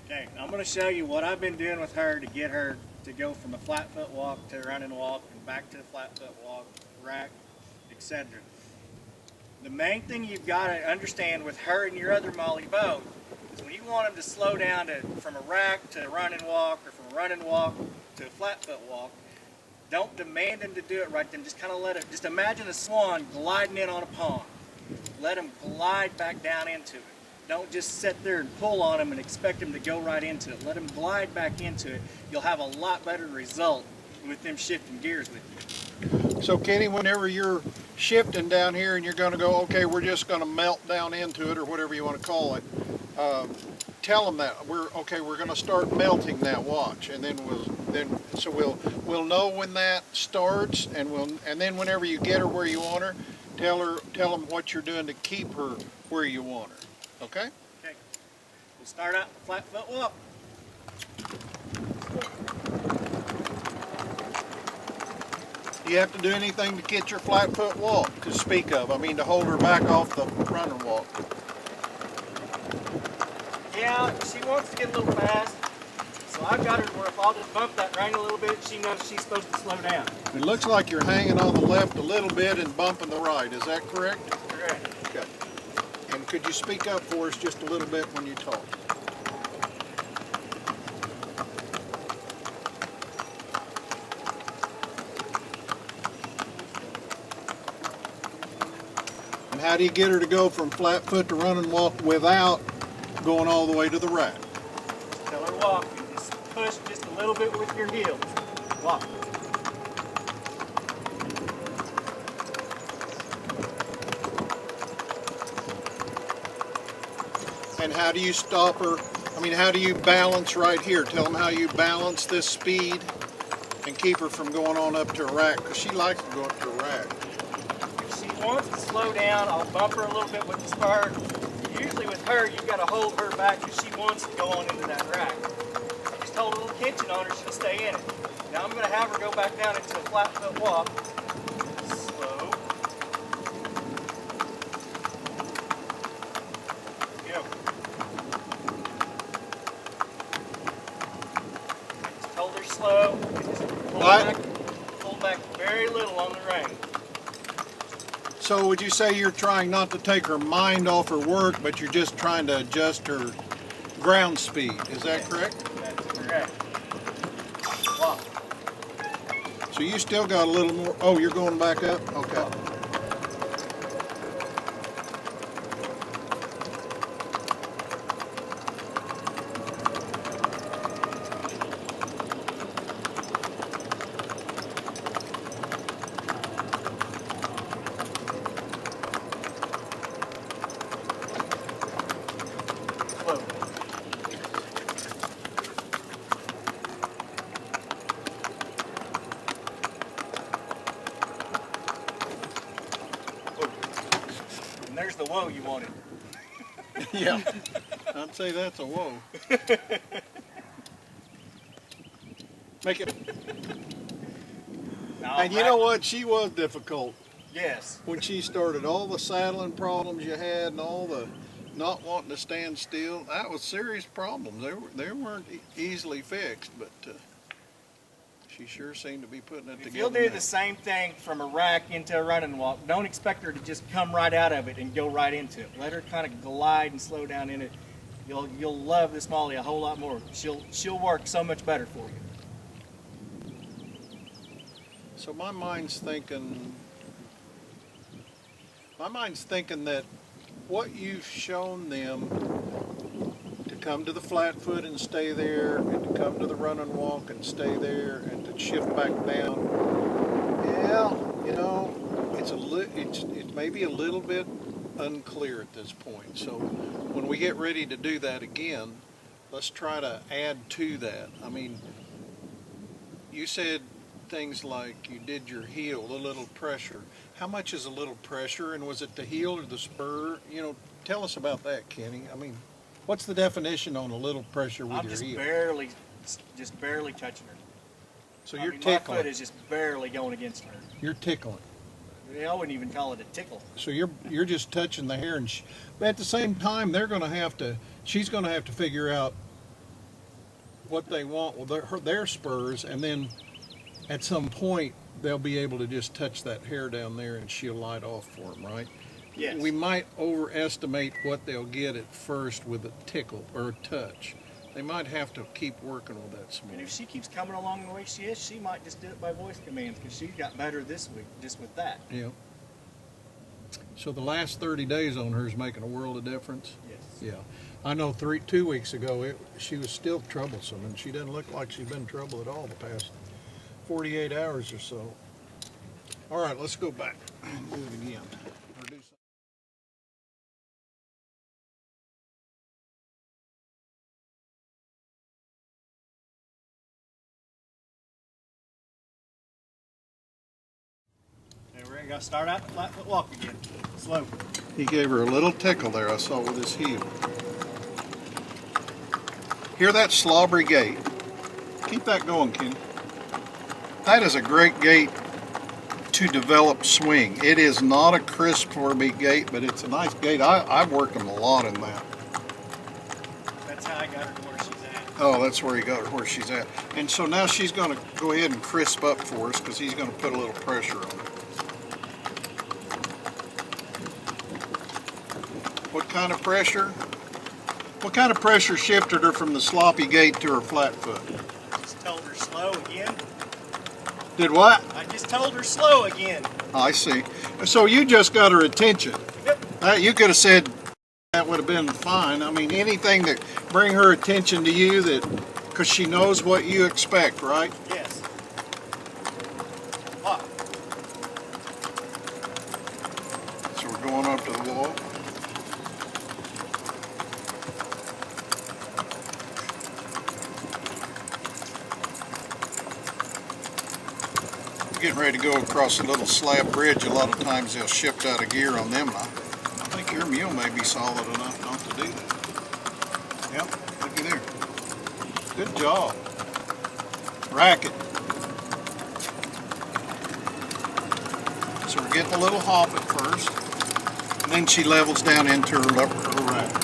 Okay, I'm going to show you what I've been doing with her to get her to go from a flat foot walk to a running walk and back to the flat foot walk, rack, etc. The main thing you've got to understand with her and your other Molly both is when you want them to slow down from a rack to a running walk or from a running walk to a flat foot walk, don't demand them to do it right then. Just kind of let it, just imagine a swan gliding in on a pond. Let them glide back down into it. Don't just sit there and pull on them and expect them to go right into it. Let them glide back into it. You'll have a lot better result with them shifting gears with you. So Kenny, whenever you're shifting down here and you're going to go, okay, we're just going to melt down into it or whatever you want to call it, tell them that we're going to start melting now. Watch, and then we'll know when that starts, and then whenever you get her where you want her, tell them what you're doing to keep her where you want her. Okay? Okay. We'll start out flat foot walk. Do you have to do anything to get your flat foot walk to speak of? I mean, to hold her back off the running walk. Yeah, she wants to get a little fast, so I've got her where if I'll just bump that rein a little bit, she knows she's supposed to slow down. It looks like you're hanging on the left a little bit and bumping the right. Is that correct? Correct. Okay. And could you speak up for us just a little bit when you talk? And how do you get her to go from flat foot to running walk without going all the way to the rack? Tell her walk. You just push just a little bit with your heels. Walk. And how do you stop her? I mean, how do you balance right here? Tell them how you balance this speed and keep her from going on up to a rack, because she likes to go up to a rack. If she wants to slow down, I'll bump her a little bit with the spur. Usually with her, you've got to hold her back because she wants to go on into that rack. Just hold a little tension on her, she'll stay in it. Now I'm going to have her go back down into a flat foot walk. Slow. Go. Just hold her slow. Just pull back very little on the rein. So would you say you're trying not to take her mind off her work, but you're just trying to adjust her ground speed? Is that correct? That's correct. Walk. So you still got a little more. Oh, you're going back up? Okay. Slow. And there's the whoa you wanted. Yeah. I'd say that's a whoa. Make it. Now, And you know what? She was difficult Yes. when she started. All the saddling problems you had and all the not wanting to stand still, that was serious problems. They weren't easily fixed, but she sure seemed to be putting it If together. you'll do now. the same thing from a rack into a running walk, don't expect her to just come right out of it and go right into it. Let her kind of glide and slow down in it. You'll love this Molly a whole lot more. She'll work so much better for you. So my mind's thinking that what you've shown them to come to the flat foot and stay there, and to come to the run and walk and stay there, and to shift back down, yeah, you know, it's maybe a little bit unclear at this point. So when we get ready to do that again, let's try to add to that. I mean, you said things like you did your heel, a little pressure. How much is a little pressure, and was it the heel or the spur? You know, tell us about that, Kenny. I mean, what's the definition on a little pressure with I'm your just heel? barely touching her. So you're My tickling. foot is just barely going against her. You're tickling. I wouldn't even call it a tickle. So you're just touching the hair, but at the same time, she's going to have to figure out what they want with their spurs, and then at some point they'll be able to just touch that hair down there and she'll light off for them, right? Yes. We might overestimate what they'll get at first with a tickle or a touch. They might have to keep working with that some And more. if she keeps coming along the way she is, she might just do it by voice commands because she got better this week just with that. Yeah. So the last 30 days on her is making a world of difference. Yes. Yeah. I know 2 weeks ago she was still troublesome, and she doesn't look like she's been in trouble at all the past 48 hours or so. All right, let's go back and do it again. Or do something. And we're going to start out the flat foot walk again. Slow. He gave her a little tickle there, I saw, with his heel. Hear that slobbery gait? Keep that going, Kenny. That is a great gait to develop swing. It is not a crisp 4-beat gait, but it's a nice gait. I've worked him a lot in that. That's how I got her to where she's at. Oh, that's where he got her, where she's at. And so now she's going to go ahead and crisp up for us because he's going to put a little pressure on her. What kind of pressure? What kind of pressure shifted her from the sloppy gait to her flat foot? Just told her slow again. Did what? I just told her slow again. I see. So you just got her attention. Yep. You could have said that would have been fine. I mean, anything that bring her attention to you, that because she knows what you expect, right? Yes. Walk. So we're going up to the wall. Getting ready to go across a little slab bridge. A lot of times they'll shift out of gear on them. I think your mule may be solid enough not to do that. Yep, looky there. Good job. Racket. So we're getting a little hop at first, and then she levels down into her rack.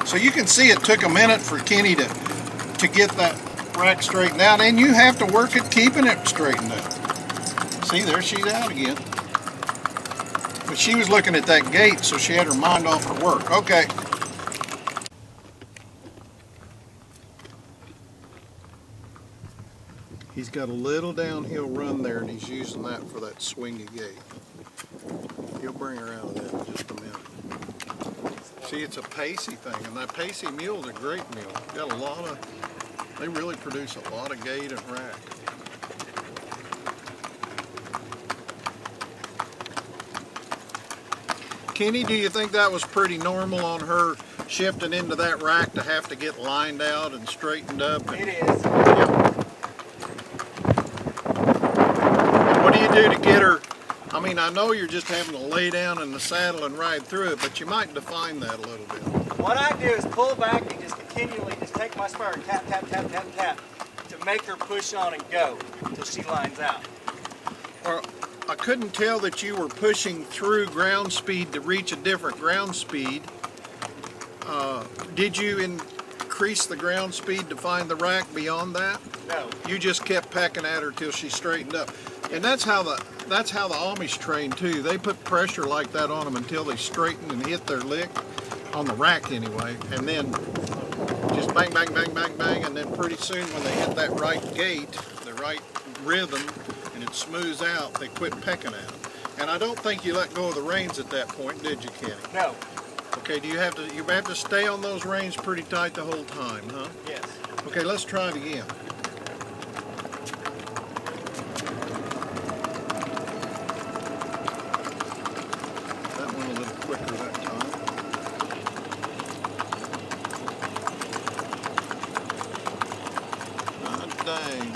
So you can see it took a minute for Kenny to get that rack straightened out, and you have to work at keeping it straightened out. See, there she's out again. But she was looking at that gate, so she had her mind off her work. Okay. He's got a little downhill run there, and he's using that for that swingy gait. He'll bring her out of that in just a minute. See, it's a pacey thing, and that pacey mule is a great mule. Got a lot of, they really produce a lot of gait and rack. Kenny, do you think that was pretty normal on her shifting into that rack to have to get lined out and straightened up? It is. Yeah. What do you do to get her? I mean, I know you're just having to lay down in the saddle and ride through it, but you might define that a little bit. What I do is pull back and just continually just take my spur and tap, tap, tap, tap, tap to make her push on and go until she lines out. Well, I couldn't tell that you were pushing through ground speed to reach a different ground speed. Did you increase the ground speed to find the rack beyond that? No. You just kept pecking at her till she straightened up. And that's how the Amish train too. They put pressure like that on them until they straighten and hit their lick, on the rack anyway, and then just bang, bang, bang, bang, bang, and then pretty soon when they hit that right gait, the right rhythm, and it smooths out, they quit pecking at them. And I don't think you let go of the reins at that point, did you, Kenny? No. Okay, you have to stay on those reins pretty tight the whole time, huh? Yes. Okay, let's try it again. That went a little quicker that time. Ah, dang.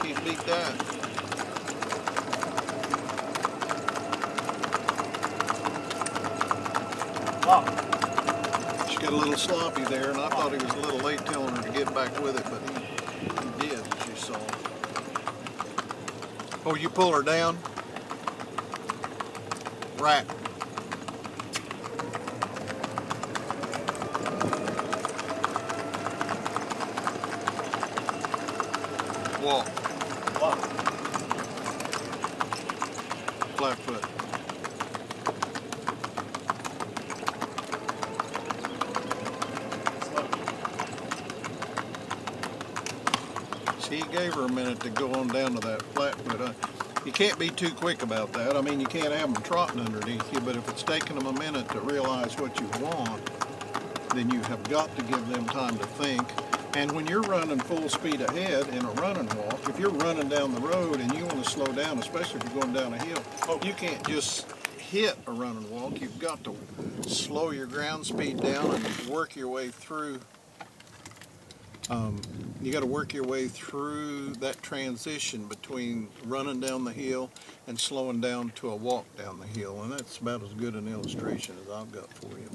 Can't beat that. She got a little sloppy there, and I thought he was a little late telling her to get back with it, but he did, as you saw. Oh, you pull her down? Rack. Walk. Walk. Flat foot. See, he gave her a minute to go on down to that flat foot. You can't be too quick about that. I mean, you can't have them trotting underneath you, but if it's taking them a minute to realize what you want, then you have got to give them time to think. And when you're running full speed ahead in a running walk, if you're running down the road and you want to slow down, especially if you're going down a hill, you can't just hit a running walk. You've got to slow your ground speed down and work your way through. You got to work your way through that transition between running down the hill and slowing down to a walk down the hill, and that's about as good an illustration as I've got for you.